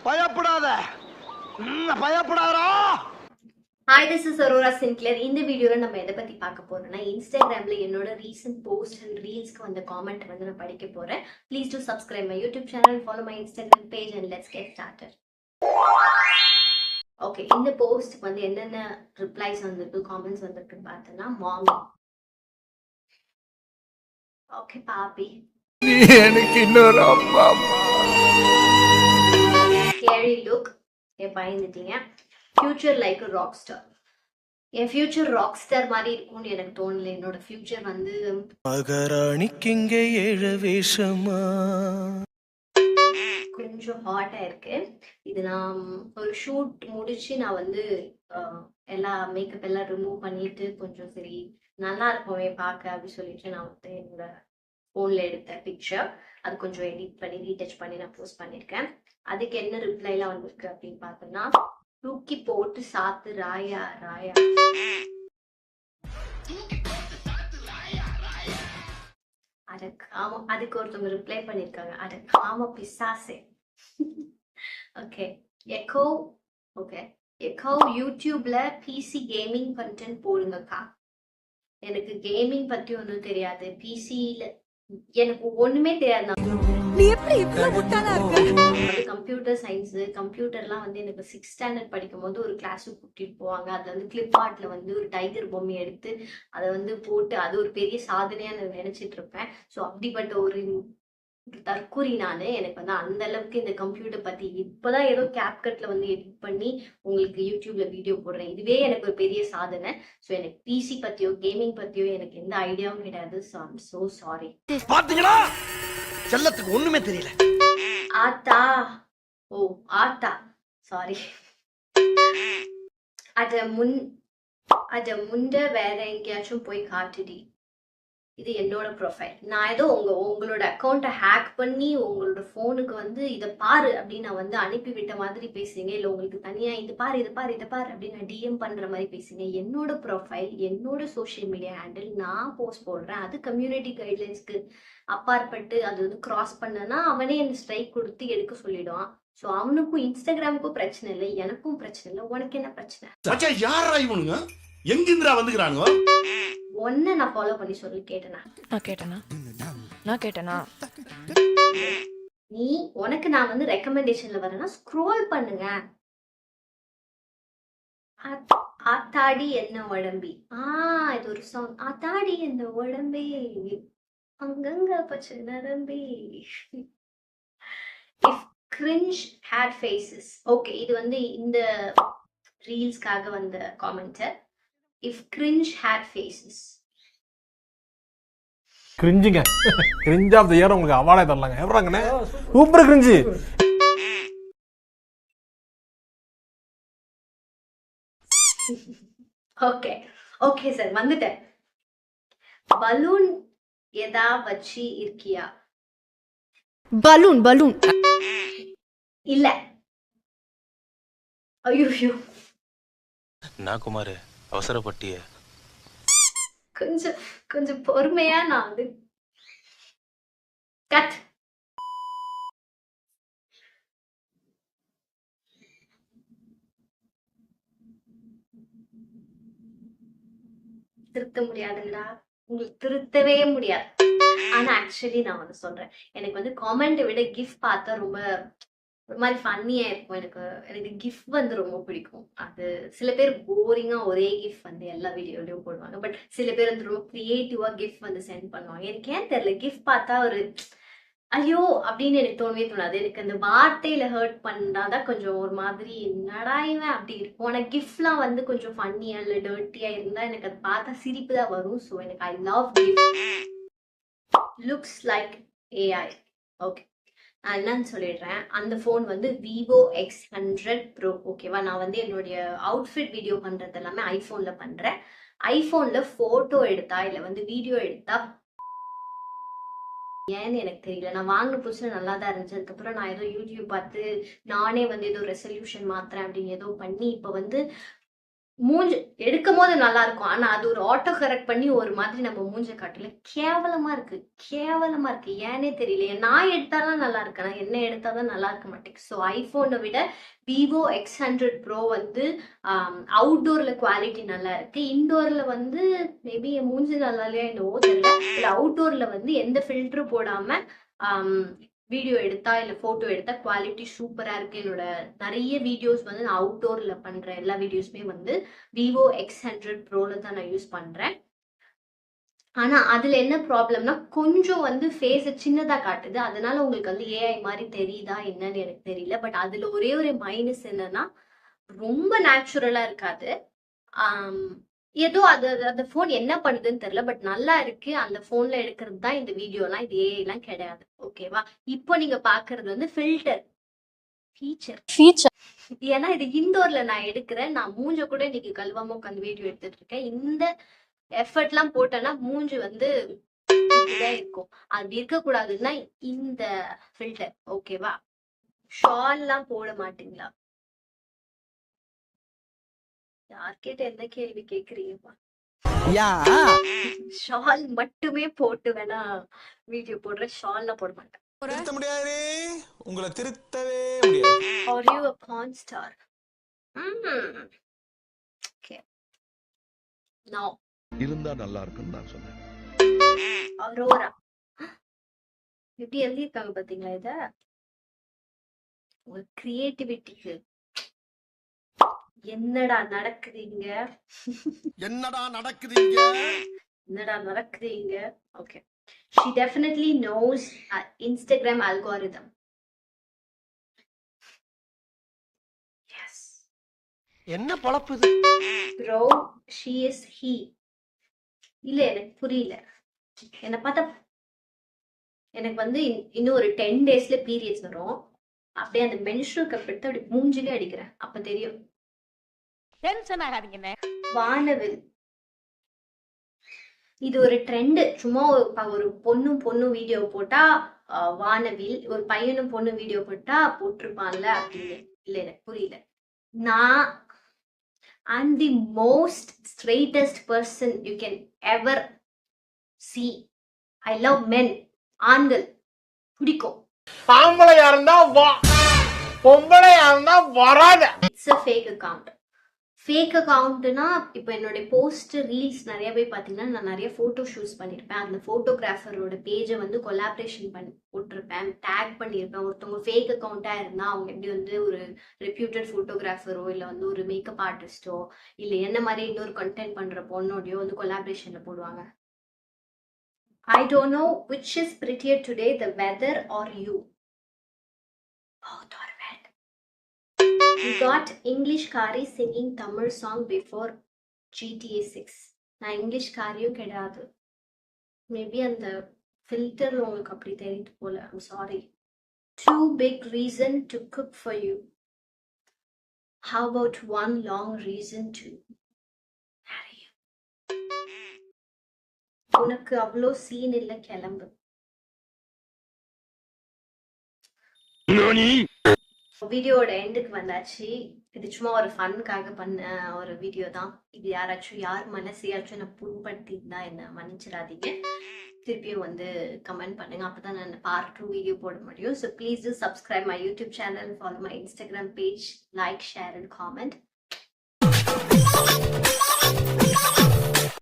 பயப்படாத பயப்படாதா. Hi, this is Aurora Sinclair. இந்த வீடியோல நம்ம எதை பத்தி பார்க்க போறோம்னா இன்ஸ்டாகிராம்ல என்னோட ரீசன்ட் போஸ்ட் அண்ட் ரீல்ஸ்க்கு வந்த காமெண்ட் வந்து நான் படிக்க போறேன். Please to subscribe my YouTube channel and follow my Instagram page and let's get started. Okay, இந்த போஸ்ட் வந்து என்னென்ன ரிப்ளைஸ் வந்திருக்கு, காமெண்ட்ஸ் வந்திருக்குன்னு பார்த்தோம்னா மாமி. ஓகே பாப்பி, எனக்கு இன்னொரு அப்பா ஸ்கேரி லுக், பயந்துட்டீங்க. Future like a rock star. என் ஃபியூச்சர் ராக் ஸ்டார் மாதிரி இருக்கும்னு எனக்கு தோணல. என்னோட ஃபியூச்சர் வந்து மகாராணிக்கு இங்கே ஏழு வேஷமா கொஞ்சம் ஹாட்டா இருக்கு. இது நான் ஒரு ஷூட் முடிச்சு நான் வந்து எல்லா மேக்கப் எல்லாம் ரிமூவ் பண்ணிட்டு கொஞ்சம் சரி நல்லா இருக்குமே பார்க்க அப்படின்னு சொல்லிட்டு நான் வந்து என்னோட ஃபோன்ல எடுத்த பிக்சர் அது கொஞ்சம் எடிட் பண்ணி ரீடச் பண்ணி நான் போஸ்ட் பண்ணியிருக்கேன். அதுக்கு என்ன ரிப்ளை எல்லாம் வந்திருக்கு அப்படின்னு பார்த்தோம்னா, தூக்கி போட்டு சாத்து ராயா ராயா. அதுக்கு ஒருத்தவங்க ரிப்ளை பண்ணிருக்காங்க, அடக்காம பிசாசே. ஓகே எக்கோ, ஓகே எக்கோ யூடியூப்ல பிசி கேமிங் கண்டென்ட் போடுங்கக்கா. எனக்கு கேமிங் பத்தி ஒன்றும் தெரியாது, பிசியில எனக்கு ஒண்ணுமே தெரியாது. கம்ப்யூட்டர் சயின்ஸ், கம்ப்யூட்டர்லாம் வந்து எனக்கு 6th ஸ்டாண்டர்ட் படிக்கும் போது ஒரு கிளாஸுக்கு கூட்டிட்டு போவாங்க. அதுல வந்து கிளிப் ஆர்ட்ல வந்து ஒரு டைகர் பொம்மை எடுத்து அதை வந்து போட்டு அது ஒரு பெரிய சாதனையா நான் நினைச்சிட்டு இருப்பேன். ஸோ அப்படிப்பட்ட ஒரு தற்கூரி நானு. எனக்கு வந்து அந்த அளவுக்கு இந்த கம்ப்யூட்டர் பத்தி இப்பதான் ஏதோ கேப்கட்ல வந்து எடிட் பண்ணி உங்களுக்கு யூடியூப்ல வீடியோ போடுறேன். இதுவே எனக்கு ஒரு பெரிய சாதனை. ஸோ எனக்கு பிசி பத்தியோ கேமிங் பத்தியோ எனக்கு எந்த ஐடியாவும் கிடையாது. So I'm so sorry. பாத்தீங்களா, செல்லத்துக்கு ஒண்ணுமே தெரியல. ஆத்தா, ஓ ஆத்தா, சாரி. அத முண்ட வேற எங்கேயாச்சும் போய் காட்டுடி. இது என்னோட ப்ரொஃபைல். நான் ஏதோ உங்களோட அக்கௌண்ட்டை ஹேக் பண்ணி உங்களோட ஃபோனுக்கு வந்து இதை பாரு அப்படின்னு நான் வந்து அனுப்பிவிட்ட மாதிரி பேசுறீங்க. இல்லை உங்களுக்கு தனியா இது பாரு இதை பாரு இதை பாரு அப்படின்னு நான் டிஎம் பண்ற மாதிரி பேசுங்க. என்னோட ப்ரொஃபைல், என்னோட சோஷியல் மீடியா ஹேண்டில், நான் போஸ்ட் போடுறேன். அது கம்யூனிட்டி கைட்லைன்ஸ்க்கு அப்பாற்பட்டு அது வந்து கிராஸ் பண்ணனா அவனே எனக்கு ஸ்ட்ரைக் கொடுத்து எடுக்க சொல்லிடுவான். ஸோ அவனுக்கும் இன்ஸ்டாகிராமுக்கும் பிரச்சனை இல்லை, எனக்கும் பிரச்சனை இல்லை. உனக்கு என்ன பிரச்சனை? யாரா இவனுங்க, எங்கிந்திரா வந்துக்கிறானுங்க? ஒன்ன நான் ஃபாலோ பண்ணி சொல்லி கேட்டேனா? நான் கேட்டேனா? நீ உனக்கு நான் வந்து ரெக்கமெண்டேஷன்ல வரேன்னா ஸ்க்ரோல் பண்ணுங்க. ஆத்தாடி என்ன உடம்பி. இது ஒரு சாங். ஆத்தாடி என்ன உடம்பே அங்கங்க பச்சை நரம்பி. If cringe hate faces. Okay, இது வந்து இந்த ரீல்ஸ்க்காக வந்த comment. If cringe hate faces. கிரிஞ்சுங்க, கிரிஞ்ச் ஆஃப் தி இயர் உங்களுக்கு அவார்டே தரலாங்க. எவராங்கண்ணே super cringe. Okay okay sir, வந்துட்டேன். பலூன் எதா வச்சு இருக்கியா? பலூன் பலூன் இல்ல. ஐயோ நான் குமார் அவசரப்பட்டிய. கொஞ்சம் கொஞ்சம் பொறுமையா நான் வந்து கட். திருத்த முடியாதுங்களா? உங்களுக்கு திருத்தவே முடியாது. ஆனா ஆக்சுவலி நான் வந்து சொல்றேன், எனக்கு வந்து காமெண்ட் விட கிஃப்ட் பார்த்தா ரொம்ப ஒரு மாதிரி ஃபன்னியா இருக்கும். எனக்கு கிஃப்ட் வந்து ரொம்ப பிடிக்கும். அது சில பேர் போரிங்கா ஒரே கிஃப்ட் வந்து எல்லா வீடியோலயும் போடுவாங்க. பட் சில பேர் வந்து ரொம்ப கிரியேட்டிவா கிஃப்ட் வந்து சென்ட் பண்ணுவாங்க. எனக்கு ஏன் தெரியல, கிஃப்ட் பார்த்தா ஒரு ஐயோ அப்படின்னு எனக்கு தோணவே தோணாது. எனக்கு அந்த வார்த்தையில ஹர்ட் பண்ணாதான் கொஞ்சம் ஒரு மாதிரி என்னடா இவன் அப்படி இருக்கும். ஆனா கிஃப்ட்லாம் வந்து கொஞ்சம் ஃபன்னியா இல்லை டர்ட்டியா இருந்தா எனக்கு அதை பார்த்தா சிரிப்பு தான் வரும். ஸோ எனக்கு I love gift. Looks like AI. Okay, நான் என்னன்னு சொல்லிடுறேன். அந்த ஃபோன் வந்து விவோ X100 Pro. ஓகேவா? நான் வந்து என்னுடைய அவுட்ஃபிட் வீடியோ பண்றது எல்லாமே ஐஃபோன்ல பண்றேன். ஐஃபோன்ல போட்டோ எடுத்தா இல்லை வந்து வீடியோ எடுத்தா ஏன்னு எனக்கு தெரியல. நான் வாங்கின புதுசுல நல்லா தான் இருந்துச்சு. அதுக்கப்புறம் நான் ஏதோ யூடியூப் பார்த்து நானே வந்து ஏதோ ரெசல்யூஷன் மாத்துறேன் அப்படின்னு ஏதோ பண்ணி இப்போ வந்து மூஞ்சி எடுக்கும் போது நல்லா இருக்கும். ஆனா அது ஒரு ஆட்டோ கரெக்ட் பண்ணி ஒரு மாதிரி நம்ம மூஞ்ச காட்டல. கேவலமா இருக்கு. கேவலமா இருக்கு. ஏன்னே தெரியல. நான் எடுத்தாதான் நல்லா இருக்கு. நான் என்ன எடுத்தாதான் நல்லா இருக்க மாட்டேங்குது. ஸோ ஐபோனை விட விவோ X100 Pro வந்து அவுட்டோர்ல குவாலிட்டி நல்லா இருக்கு. இன்டோர்ல வந்து மேபி என் மூஞ்சி நல்லா இல்லையா என்னவோ தெரியல. இல்ல அவுட்டோர்ல வந்து எந்த ஃபில்டரும் போடாம வீடியோ எடுத்தா இல்ல போட்டோ எடுத்தா குவாலிட்டி சூப்பரா இருக்கு. என்னோட நிறைய வீடியோஸ் வந்து நான் அவுட்டோர்ல பண்ற எல்லா வீடியோஸ்மே வந்து விவோ X100 Proல தான் நான் யூஸ் பண்றேன். ஆனா அதுல என்ன ப்ராப்ளம்னா கொஞ்சம் வந்து ஃபேஸ சின்னதா காட்டுது. அதனால உங்களுக்கு வந்து ஏஐ மாதிரி தெரியுதா என்னன்னு எனக்கு தெரியல. பட் அதுல ஒரே ஒரு மைனஸ் என்னன்னா ரொம்ப நேச்சுரலா இருக்காது. ஏதோ அது அந்த போன் என்ன பண்ணுதுன்னு தெரியல. பட் நல்லா இருக்கு. அந்த போன்ல எடுக்கிறது தான் இந்த வீடியோலாம். இது ஏஐ எல்லாம் கிடையாது. ஓகேவா? இப்போ நீங்க பாக்குறது வந்து ஃபில்டர் ஃபீச்சர். ஏன்னா இது இன்டோர்ல நான் எடுக்கிறேன். நான் மூஞ்ச கூட இன்னைக்கு கல்வாம உட்காந்து வீடியோ எடுத்துட்டு இருக்கேன். இந்த எஃபர்ட் எல்லாம் போட்டேன்னா மூஞ்சி வந்து இப்படிதான் இருக்கும். அப்படி இருக்க கூடாதுன்னா இந்த ஃபில்டர். ஓகேவா? ஷால் எல்லாம் போட மாட்டீங்களா? யார்கிட்ட என்ன கேள்வி கேக்குறீங்கப்பா? ஷால் மட்டுமே போட்டு வேணா வீடியோ போடுறேன். ஷால்ல போட மாட்டேன். திருத்த முடியாது, உங்களை திருத்தவே முடியாது. Are you a porn star? Okay. No. இருந்தா நல்லா இருக்குன்னு நான் சொன்னேன். Aurora. எப்படி எழுதியிருக்காங்க பாத்தீங்களா இத? ஒரு கிரியேட்டிவிட்டிக்கு என்னடா நடக்குதுங்க? என்னடா நடக்குதுங்க? என்னடா நடக்குதுங்க? Okay. She definitely knows Instagram algorithm. Yes. என்ன பொழப்பு இது? Bro, she is he. இல்ல எனக்கு புரியல. என்ன பார்த்தா எனக்கு வந்து இன்னும் ஒரு 10 daysல பீரியட்ஸ் வரும். அப்படியே அந்த மென்ஸ்ட்ரல் கப் எடுத்து அப்படி மூஞ்சிலே அடிக்கிறேன். அப்ப தெரியும். டென்ஷன் ஆகாதீங்கண்ணே. வானவில். இது ஒரு ட்ரெண்ட். சும்மா ஒரு பொண்ணும் வீடியோ போட்டா வானவில், ஒரு பையனும் பொண்ணு வீடியோ போட்டா போட்டிருப்பான்ல அப்படின்னு. இல்ல எனக்கு புரியல. நான் I'm the most straightest person you can ever see. I love men. ஆண்கள் பிடிக்கும். ஆம்பளையா இருந்தா வா, பொம்பளையா இருந்தா வராத. It's a fake account. Fake அக்கௌண்ட்னா இப்போ என்னோட போஸ்ட் ரீல்ஸ் நிறைய போய் பார்த்தீங்கன்னா நான் நிறைய ஃபோட்டோ ஷூட்ஸ் பண்ணியிருப்பேன். அந்த ஃபோட்டோகிராஃபரோட பேஜை வந்து கொலாபரேஷன் பண்ணி போட்டிருப்பேன், டேக் பண்ணியிருப்பேன். ஒருத்தவங்க ஃபேக் அக்கௌண்ட்டாக இருந்தால் அவங்க எப்படி வந்து ஒரு ரெப்யூட்டட் ஃபோட்டோகிராஃபரோ இல்லை வந்து ஒரு மேக்கப் ஆர்டிஸ்டோ இல்லை என்ன மாதிரி இன்னொரு கண்டென்ட் பண்ணுற பொண்ணோடையோ வந்து கொலாபரேஷனில் போடுவாங்க. I don't know which is prettier today, the weather or you. Both are wet. We got English Kari singing Tamil song before GTA 6. நான் இங்கிலீஷ் காரியும் கிடையாது. மேபி அந்த ஃபில்டர் உங்களுக்கு அப்படி தெரியுது போல. I'm sorry. Two big reason to cook for you. How about one long reason to marry you? உனக்கு அவ்வளோ scene இல்லை, கிளம்பு. வீடியோட எண்டுக்கு வந்தாச்சு. இது சும்மா ஒரு ஃபன்னுக்காக பண்ண ஒரு வீடியோ தான். இது யார் மனசையாச்சும் நான் புண்படுத்தியிருந்தா என்ன மன்னிச்சிடாதீங்க. திருப்பியும் வந்து கமெண்ட் பண்ணுங்க. அப்பதான் நான் பார்ட் 2 வீடியோ போட முடியும். So please do subscribe my YouTube channel, follow my Instagram page, like, share and comment.